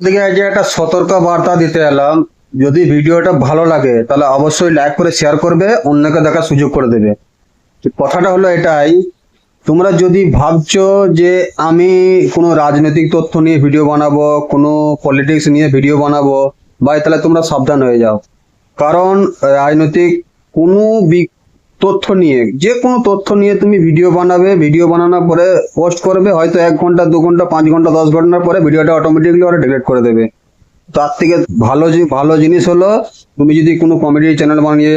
দিকে আজকে একটা সতর্ক বার্তা দিতে এলাম। যদি ভিডিওটা ভালো লাগে তাহলে অবশ্যই লাইক করে শেয়ার করবে, অন্যকে দেখার সুযোগ করে দেবে। কথাটা হলো এটাই, তোমরা যদি ভাবছো যে আমি কোনো রাজনৈতিক তথ্য নিয়ে ভিডিও বানাবো, কোনো পলিটিক্স নিয়ে ভিডিও বানাবো, ভাই তাহলে তোমরা সাবধান হয়ে যাও। কারণ রাজনৈতিক কোনো তথ্য নিয়ে, যে কোনো তথ্য নিয়ে তুমি ভিডিও বানাবে, ভিডিও বানানোর পরে পোস্ট করবে, হয়তো 1 ঘন্টা 2 ঘন্টা 5 ঘন্টা 10 ঘন্টার পরে ভিডিওটা অটোমেটিকলি ওরা ডিলিট করে দেবে। তার থেকে ভালো ভালো জিনিস হলো, তুমি যদি কোনো কমেডি চ্যানেল বানিয়ে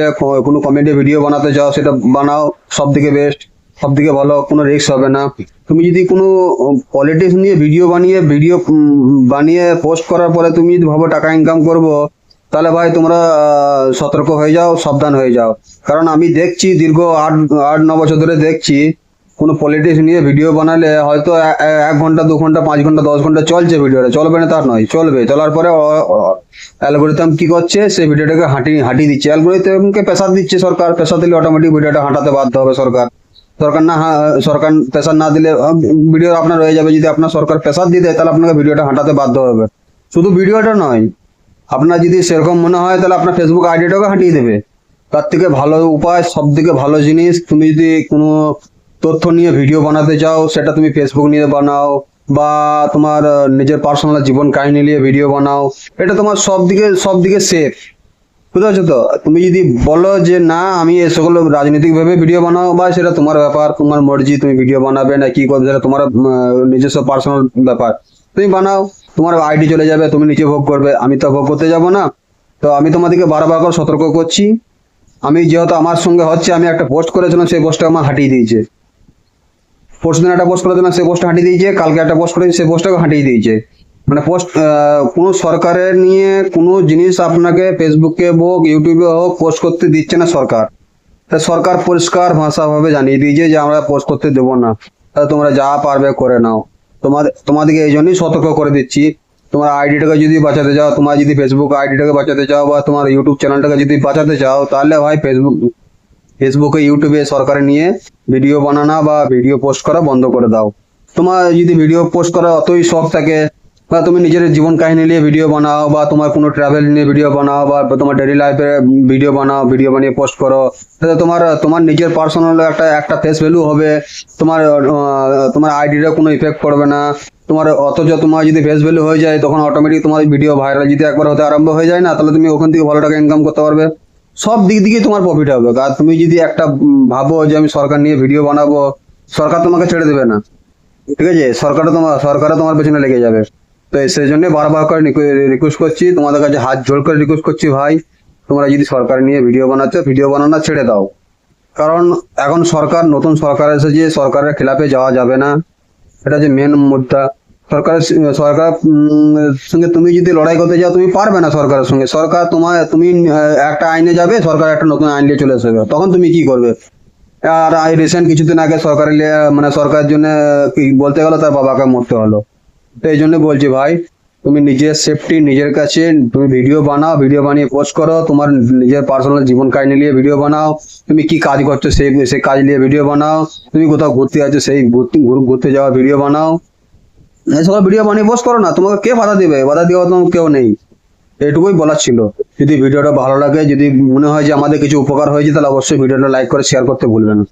কোনো কমেডি ভিডিও বানাতে চাও, সেটা বানাও। সব থেকে বেস্ট, সব থেকে ভালো, কোনো রিস্ক হবে না। তুমি যদি কোনো পলিটিক্স নিয়ে ভিডিও বানিয়ে পোস্ট করার পরে তুমি যদি ভাবো টাকা ইনকাম করবো, তাহলে ভাই তোমরা সতর্ক হয়ে যাও, সাবধান হয়ে যাও। কারণ আমি দেখছি দীর্ঘ 8 9 বছর ধরে দেখছি, কোনো পলিটিক্স নিয়ে ভিডিও বানালে হয়তো 1 ঘন্টা 2 ঘন্টা 5 ঘন্টা 10 ঘন্টা চলছে, ভিডিওটা চলবে না তার নয়, চলবে। চলার পরে অ্যালগোরিদম কি করছে, সেই ভিডিওটাকে হাঁটিয়ে দিচ্ছে। অ্যালগোরিদমকে প্রেসার দিচ্ছে সরকার, প্রেসার দিলে অটোমেটিক ভিডিওটা হাঁটাতে বাধ্য হবে সরকার। সরকার প্রেসার না দিলে ভিডিও আপনার হয়ে যাবে। যদি আপনার সরকার প্রেসার দিয়ে দেয় তাহলে আপনাকে ভিডিওটা হাঁটাতে বাধ্য হবে। শুধু ভিডিওটা নয়, আপনার যদি সেরকম মনে হয় তাহলে আপনার ফেসবুক আইডিটাকে হাঁটিয়ে দেবে। তার থেকে ভালো উপায়, সব থেকে ভালো জিনিস, তুমি যদি কোনো তথ্য নিয়ে ভিডিও বানাতে চাও, সেটা তুমি ফেসবুক নিয়ে বানাও, বা তোমার নিজের পার্সোনাল জীবন কাহিনী নিয়ে ভিডিও বানাও। এটা তোমার সব দিকে সেফ। বুঝতে পারছো তো? তুমি যদি বলো যে না আমি এসকল রাজনৈতিক ভাবে ভিডিও বানাও, বা সেটা তোমার ব্যাপার, তোমার মর্জি, তুমি ভিডিও বানাবে না কি করবে সেটা তোমার নিজস্ব পার্সোনাল ব্যাপার। তুমি বানাও, তোমার আইডি চলে যাবে, তুমি নিজে ভোগ করবে, আমি তো ভোগ করতে যাব না। তো আমি তোমাদেরকে বারবার করে সতর্ক করছি। আমি যেহেতু আমার সঙ্গে হচ্ছে, আমি একটা পোস্ট করেছিলাম, সেই পোস্টটা আমার হাঁটিয়ে দিয়েছে। পরশু দিন একটা পোস্ট করেছিলাম, সেই পোস্টটা হাঁটিয়ে দিয়েছে। কালকে একটা পোস্ট করেছি, সেই পোস্টটাকে হাঁটিয়ে দিয়েছে। মানে কোনো সরকারের নিয়ে কোনো জিনিস আপনাকে ফেসবুকে হোক ইউটিউবে হোক পোস্ট করতে দিচ্ছে না সরকার। তা সরকার পরিষ্কার ভাষাভাবে জানিয়ে দিয়েছে যে আমরা পোস্ট করতে দেবো না, তাহলে তোমরা যা পারবে করে নাও। তোমাদেরকে এই জন্যই সতর্ক করে দিচ্ছি। তোমার আইডিটাকে যদি বাঁচাতে চাও, তোমার যদি ফেসবুক আইডিটাকে বাঁচাতে চাও, বা তোমার ইউটিউব চ্যানেলটাকে যদি বাঁচাতে চাও, তাহলে ভাই ফেসবুকে ইউটিউবে সরকার নিয়ে ভিডিও বানানো বা ভিডিও পোস্ট করা বন্ধ করে দাও। তোমার যদি ভিডিও পোস্ট করা অতই শখ থাকে, বা তুমি নিজের জীবন কাহিনী নিয়ে ভিডিও বানাও, বা তোমার কোনো ট্রাভেল নিয়ে ভিডিও বানাও, বা তোমার ডেইলি লাইফের ভিডিও বানাও, ভিডিও বানিয়ে পোস্ট করো, তাহলে তোমার নিজের পার্সোনাল একটা ফেস ভ্যালু হবে। তোমার আইডিটা কোনো ইফেক্ট পড়বে না তোমার। অথচ তোমার যদি ফেস ভ্যালু হয়ে যায়, তখন অটোমেটিক তোমার ভিডিও ভাইরাল যদি একবার হতে আরম্ভ হয়ে যায় না, তাহলে তুমি ওখান থেকে ভালো টাকা ইনকাম করতে পারবে। সব দিক দিকে তোমার প্রফিট হবে। আর তুমি যদি একটা ভাবো যে আমি সরকার নিয়ে ভিডিও বানাবো, সরকার তোমাকে ছেড়ে দেবে না। ঠিক আছে? সরকারও তোমার পেছনে লেগে যাবে। তো সেই জন্য বারবার করে রিকোয়েস্ট করছি, তোমাদের কাছে হাত জোড় করে রিকোয়েস্ট করছি, ভাই তোমরা যদি সরকার নিয়ে ভিডিও বানাচ্ছ, ভিডিও বানানো ছেড়ে দাও। কারণ এখন নতুন সরকার এসেছে, সরকারের খেলাপে যাওয়া যাবে না। এটা যে মেন মুদ্রা। সরকার সঙ্গে তুমি যদি লড়াই করতে যাও, তুমি পারবে না সরকারের সঙ্গে। তুমি একটা আইনে যাবে, সরকার একটা নতুন আইন নিয়ে চলে আসবে, তখন তুমি কি করবে? আর রিসেন্ট কিছুদিন আগে সরকারের জন্য কি বলতে গেলো, তার বাবাকে মরতে হলো। তো এই জন্য বলছি ভাই, তুমি নিজের সেফটি নিজের কাছে। তুমি ভিডিও বানাও, ভিডিও বানিয়ে পোস্ট করো, তোমার নিজের পার্সোনাল জীবন কাহিনী নিয়ে ভিডিও বানাও। তুমি কি কাজ করছো সেই কাজ নিয়ে ভিডিও বানাও। তুমি কোথাও ঘুরতে যাচ্ছো, সেই ঘুরতে যাওয়া ভিডিও বানাও। এইসব ভিডিও বানিয়ে পোস্ট করো না, তোমাকে কে বাধা দেবে? বাধা দেওয়া তো কেউ নেই। এটুকুই বলার ছিল। যদি ভিডিওটা ভালো লাগে, যদি মনে হয় যে আমাদের কিছু উপকার হয়েছে, তাহলে অবশ্যই ভিডিওটা লাইক করে শেয়ার করতে ভুলবেন না।